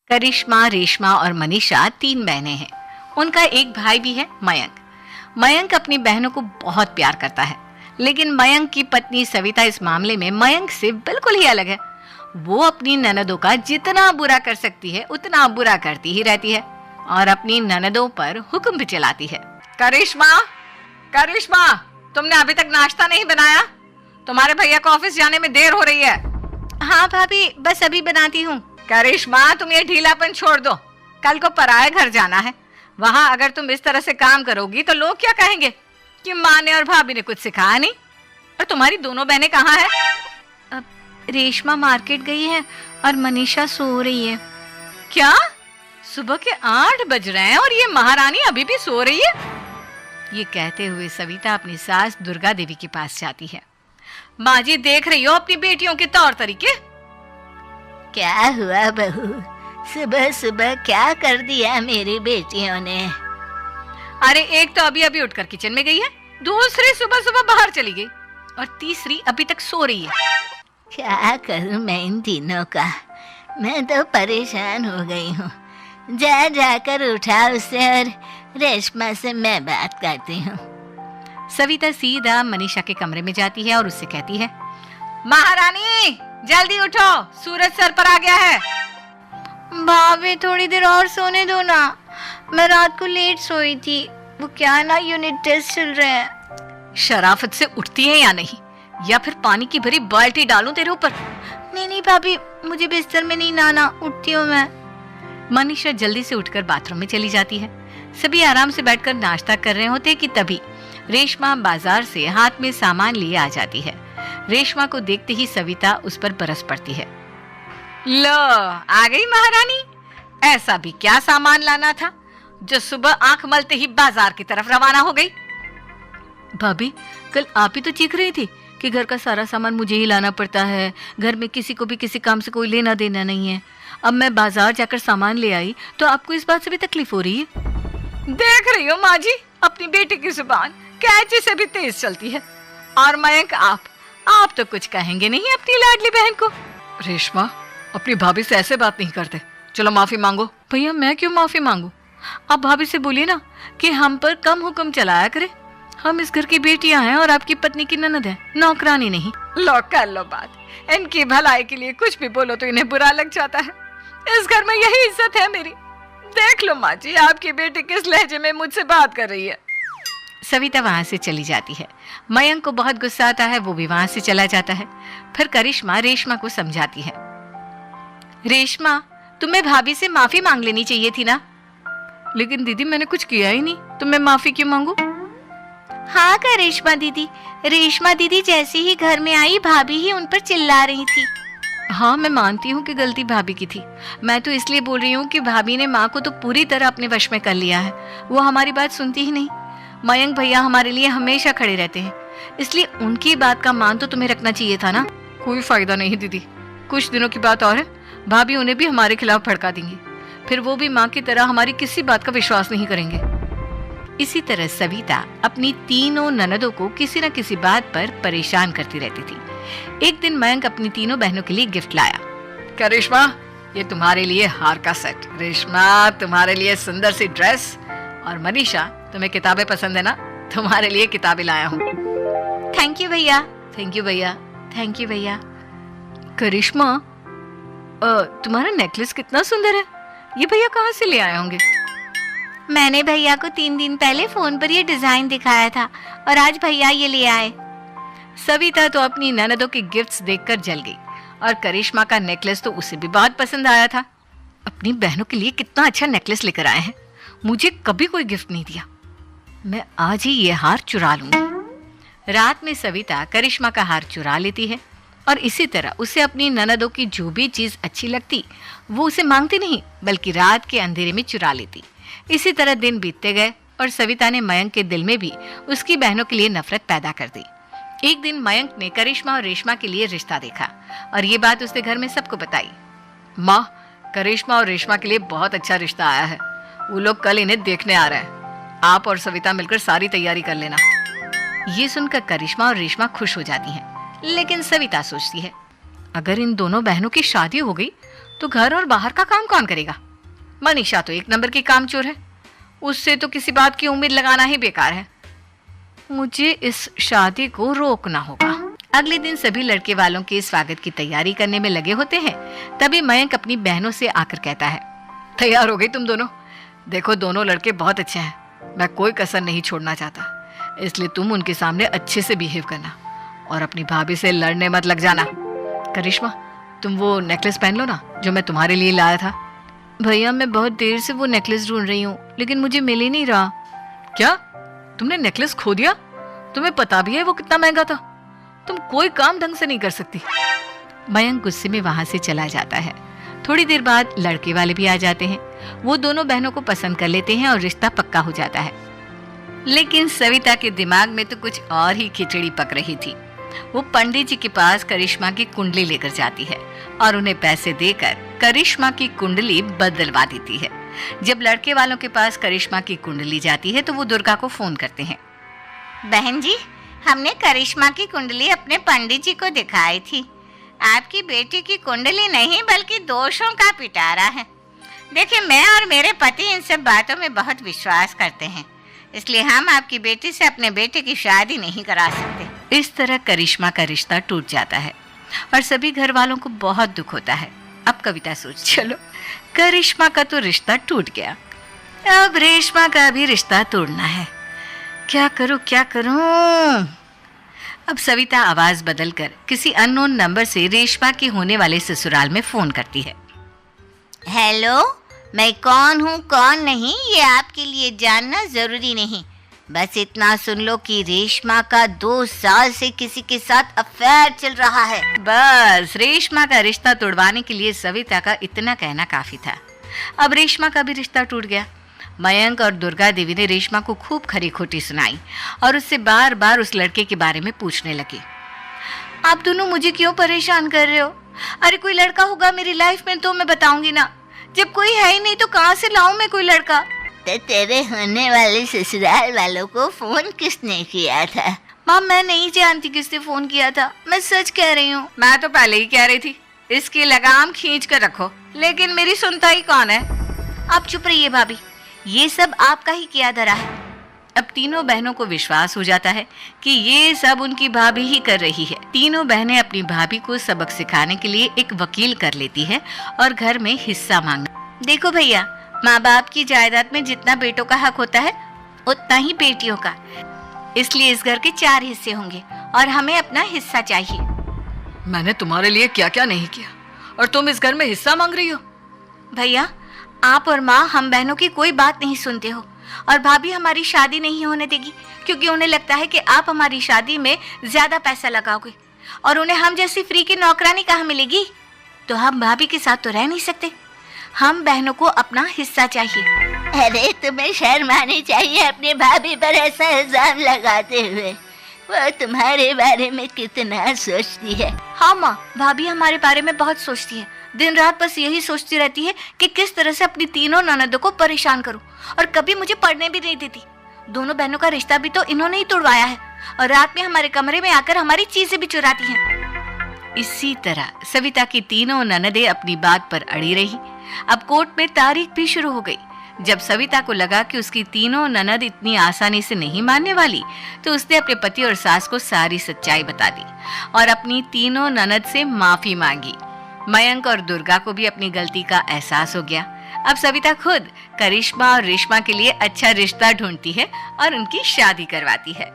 करिश्मा, रेशमा और मनीषा 3 बहनें हैं। उनका एक भाई भी है, मयंक। मयंक अपनी बहनों को बहुत प्यार करता है, लेकिन मयंक की पत्नी सविता इस मामले में मयंक से बिल्कुल ही अलग है। वो अपनी ननदों का जितना बुरा कर सकती है उतना बुरा करती ही रहती है और अपनी ननदों पर हुक्म भी चलाती है। करिश्मा, करिश्मा, तुमने अभी तक नाश्ता नहीं बनाया? तुम्हारे भैया को ऑफिस जाने में देर हो रही है। हाँ भाभी, बस अभी बनाती हूँ। करिश्मा, तुम ये ढीलापन छोड़ दो। कल को पराये घर जाना है। वहाँ अगर तुम इस तरह से काम करोगी तो लोग क्या कहेंगे कि माँ ने और भाभी ने कुछ सिखाया नहीं। और तुम्हारी दोनों बहनें कहाँ हैं? अब रेशमा मार्केट गई है और मनीषा सो रही है। क्या? सुबह के 8 बज रहे हैं और ये महारानी अभी भी सो रही है? ये कहते हुए सविता अपनी सास दुर्गा देवी के पास जाती है। माँ जी, देख रही हो अपनी बेटियों के तौर तरीके? क्या हुआ बहू, सुबह सुबह क्या कर दिया मेरी बेटियों ने? अरे एक तो अभी अभी उठकर किचन में गई है, दूसरी सुबह सुबह बाहर चली गई और तीसरी अभी तक सो रही है। क्या करूं मैं इन तीनों का, मैं तो परेशान हो गई हूँ। जा जाकर उठा उसे और रेशमा से मैं बात करती हूँ। सविता सीधा मनीषा के कमरे में जाती है और उससे कहती है, महारानी जल्दी उठो, सूरज सर पर आ गया है। भाभी थोड़ी देर और सोने दो ना, मैं रात को लेट सोई थी। वो क्या ना, यूनिट टेस्ट चल रहे हैं। शराफत से उठती है या नहीं, या फिर पानी की भरी बाल्टी डालूं तेरे ऊपर? नहीं नहीं भाभी, मुझे बिस्तर में नहीं नाना, उठती हूँ मैं। मनीषा जल्दी से उठकर बाथरूम में चली जाती है। सभी आराम से बैठकर नाश्ता कर रहे होते कि तभी रेशमा बाजार से हाथ में सामान लिए आ जाती है। रेशमा को देखते ही सविता उस पर बरस पड़ती है। लो, आ गई महारानी। ऐसा भी क्या सामान लाना था जो सुबह आंख मलते ही बाजार की तरफ रवाना हो गई? भाभी, कल आप ही तो चीख रही थी कि घर का सारा सामान मुझे ही लाना पड़ता है, घर में किसी को भी किसी काम से कोई लेना देना नहीं है। अब मैं बाजार जाकर सामान ले आई तो आपको इस बात से भी तकलीफ हो रही है? देख रही हो माँ जी, अपनी बेटी की जुबान कैंची से भी तेज चलती है। और मयंक, आप तो कुछ कहेंगे नहीं अपनी लाडली बहन को। रेशमा, अपनी भाभी से ऐसे बात नहीं करते। चलो माफी मांगो। भैया, मैं क्यों माफी मांगू? आप भाभी से बोलिए ना कि हम पर कम हुक्म चलाया करे। हम इस घर की बेटियां हैं और आपकी पत्नी की ननद है, नौकरानी नहीं। लो कर लो बात। इनकी भलाई के लिए कुछ भी बोलो तो इन्हें बुरा लग जाता है। इस घर में यही इज्जत है मेरी। देख लो माँ जी, आपकी बेटी किस लहजे में मुझसे बात कर रही है। सविता वहां से चली जाती है। मयंक को बहुत गुस्सा आता है, वो भी वहां से चला जाता है। फिर करिश्मा रेशमा को समझाती है, रेशमा, तुम्हें भाभी से माफी मांग लेनी चाहिए थी ना। लेकिन दीदी, मैंने कुछ किया ही नहीं तो मैं माफी क्यों मांगू? हाँ करिश्मा दीदी, रेशमा दीदी जैसे ही घर में आई भाभी ही उन पर चिल्ला रही थी। हाँ, मैं मानती हूँ कि गलती भाभी की थी। मैं तो इसलिए बोल रही हूँ कि भाभी ने माँ को तो पूरी तरह अपने वश में कर लिया है। वो हमारी बात सुनती ही नहीं। मयंक भैया हमारे लिए हमेशा खड़े रहते हैं, इसलिए उनकी बात का मान तो तुम्हें रखना चाहिए था ना। कोई फायदा नहीं दीदी, कुछ दिनों की बात और है, भाभी उन्हें भी हमारे खिलाफ भड़का देंगी। फिर वो भी माँ की तरह हमारी किसी बात का विश्वास नहीं करेंगे। इसी तरह सविता अपनी तीनों ननदों को किसी न किसी बात पर परेशान करती रहती थी। एक दिन मयंक अपनी तीनों बहनों के लिए गिफ्ट लाया। क्या रेशमा, ये तुम्हारे लिए हार का सेट। रेशमा, तुम्हारे लिए सुंदर सी ड्रेस। और मनीषा, तुम्हें किताबें पसंद है ना, तुम्हारे लिए किताबें लाया हूँ। थैंक यू भैया। थैंक यू भैया। थैंक यू भैया। करिश्मा, तुम्हारा नेकलेस कितना सुंदर है। ये भैया कहाँ से ले आए होंगे? मैंने भैया को 3 दिन पहले फोन पर ये डिजाइन दिखाया था और आज भैया ये ले आए। सविता तो अपनी ननदों के गिफ्ट्स देखकर जल गई और करिश्मा का नेकलेस तो उसे भी बहुत पसंद आया था। अपनी बहनों के लिए कितना अच्छा नेकलेस लेकर आए हैं, मुझे कभी कोई गिफ्ट नहीं दिया। मैं आज ही ये हार चुरा लूंगी। रात में सविता करिश्मा का हार चुरा लेती है और इसी तरह उसे अपनी ननदों की जो भी चीज अच्छी लगती वो उसे मांगती नहीं, बल्कि रात के अंधेरे में चुरा लेती। इसी तरह दिन बीतते गए और सविता ने मयंक के दिल में भी उसकी बहनों के लिए नफरत पैदा कर दी। एक दिन मयंक ने करिश्मा और रेशमा के लिए रिश्ता देखा और ये बात उसने घर में सबको बताई। माँ, करिश्मा और रेशमा के लिए बहुत अच्छा रिश्ता आया है। वो लोग कल इन्हें देखने आ रहे हैं। आप और सविता मिलकर सारी तैयारी कर लेना। ये सुनकर करिश्मा और रेशमा खुश हो जाती हैं, लेकिन सविता सोचती है, अगर इन दोनों बहनों की शादी हो गई तो घर और बाहर का काम कौन करेगा? मनीषा तो एक नंबर की कामचोर है, उससे तो किसी बात की उम्मीद लगाना ही बेकार है। मुझे इस शादी को रोकना होगा। अगले दिन सभी लड़के वालों के स्वागत की तैयारी करने में लगे होते हैं। तभी मयंक अपनी बहनों से आकर कहता है, तैयार हो गई तुम दोनों? देखो दोनों लड़के बहुत अच्छे हैं, मैं कोई कसर नहीं छोड़ना चाहता, इसलिए तुम उनके सामने अच्छे से बिहेव करना और अपनी भाभी से लड़ने मत लग जाना। करिश्मा, तुम वो नेकलेस पहन लो ना जो मैं तुम्हारे लिए लाया था। भैया मैं बहुत देर से वो नेकलेस ढूंढ रही हूँ, लेकिन मुझे मिल ही नहीं रहा। क्या तुमने नेकलेस खो दिया? तुम्हें पता भी है वो कितना महंगा था? तुम कोई काम ढंग से नहीं कर सकती। मयंक गुस्से में वहां से चला जाता है। थोड़ी देर बाद लड़के वाले भी आ जाते हैं। वो दोनों बहनों को पसंद कर लेते हैं और रिश्ता पक्का हो जाता है। लेकिन सविता के दिमाग में तो कुछ और ही खिचड़ी पक रही थी। वो पंडित जी के पास करिश्मा की कुंडली लेकर जाती है और उन्हें पैसे देकर करिश्मा की कुंडली बदलवा देती है। जब लड़के वालों के पास करिश्मा की कुंडली जाती है तो वो दुर्गा को फोन करते हैं। बहन जी, हमने करिश्मा की कुंडली अपने पंडित जी को दिखाई थी। आपकी बेटी की कुंडली नहीं बल्कि दोषों का पिटारा है। देखिए, मैं और मेरे पति इन सब बातों में बहुत विश्वास करते हैं, इसलिए हम आपकी बेटी से अपने बेटे की शादी नहीं करा सकते। इस तरह करिश्मा का रिश्ता टूट जाता है और सभी घर वालों को बहुत दुख होता है। अब कविता सोच, चलो करिश्मा का तो रिश्ता टूट गया, अब रेशमा का भी रिश्ता तोड़ना है। क्या करूं क्या करूं? अब सविता आवाज बदलकर किसी अननोन नंबर से रेशमा के होने वाले ससुराल में फोन करती है। हेलो, मैं कौन हूँ कौन नहीं ये आपके लिए जानना जरूरी नहीं, बस इतना सुन लो कि रेशमा का 2 साल से किसी के साथ अफेयर चल रहा है। बस रेशमा का रिश्ता तोड़वाने के लिए सविता का इतना कहना काफी था। अब रेशमा का भी रिश्ता टूट गया। मयंक और दुर्गा देवी ने रेशमा को खूब खरी खोटी सुनाई और उससे बार बार उस लड़के के बारे में पूछने लगी। आप दोनों मुझे क्यों परेशान कर रहे हो? अरे कोई लड़का होगा मेरी लाइफ में तो मैं बताऊंगी ना, जब कोई है ही नहीं तो कहाँ से लाऊं मैं कोई लड़का? तो तेरे होने वाले ससुराल वालों को फोन किसने किया था? माँ मैं नहीं जानती किसने फोन किया था, मैं सच कह रही हूँ। मैं तो पहले ही कह रही थी इसकी लगाम खींच कर रखो, लेकिन मेरी सुनता ही कौन है। आप चुप रहिए भाभी, ये सब आपका ही किया धरा है। अब तीनों बहनों को विश्वास हो जाता है कि ये सब उनकी भाभी ही कर रही है। तीनों बहनें अपनी भाभी को सबक सिखाने के लिए एक वकील कर लेती है और घर में हिस्सा मांगना। देखो भैया, माँ बाप की जायदाद में जितना बेटों का हक होता है उतना ही बेटियों का, इसलिए इस घर के 4 हिस्से होंगे और हमें अपना हिस्सा चाहिए। मैंने तुम्हारे लिए क्या क्या नहीं किया और तुम इस घर में हिस्सा मांग रही हो? भैया, आप और माँ हम बहनों की कोई बात नहीं सुनते हो और भाभी हमारी शादी नहीं होने देगी क्योंकि उन्हें लगता है कि आप हमारी शादी में ज्यादा पैसा लगाओगे और उन्हें हम जैसी फ्री की नौकरानी कहाँ मिलेगी। तो हम भाभी के साथ तो रह नहीं सकते, हम बहनों को अपना हिस्सा चाहिए। अरे तुम्हें शर्म आनी चाहिए अपनी भाभी पर ऐसा इल्जाम लगाते हुए। वो तुम्हारे बारे में कितना सोचती है। हाँ माँ, भाभी हमारे बारे में बहुत सोचती है, दिन रात बस यही सोचती रहती है कि किस तरह से अपनी तीनों ननदों को परेशान करूं और कभी मुझे पढ़ने भी नहीं देती। दोनों बहनों का रिश्ता भी तो इन्होंने ही तोड़वाया है और रात में हमारे कमरे में आकर हमारी चीजें भी चुराती हैं। इसी तरह सविता की तीनों ननदें अपनी बात पर अड़ी रही। अब कोर्ट में तारीख भी शुरू हो गई। जब सविता को लगा कि उसकी तीनों ननद इतनी आसानी से नहीं मानने वाली, तो उसने अपने पति और सास को सारी सच्चाई बता दी और अपनी तीनों ननद से माफी मांगी। मयंक और दुर्गा को भी अपनी गलती का एहसास हो गया। अब सविता खुद करिश्मा और रेशमा के लिए अच्छा रिश्ता ढूंढती है और उनकी शादी करवाती है।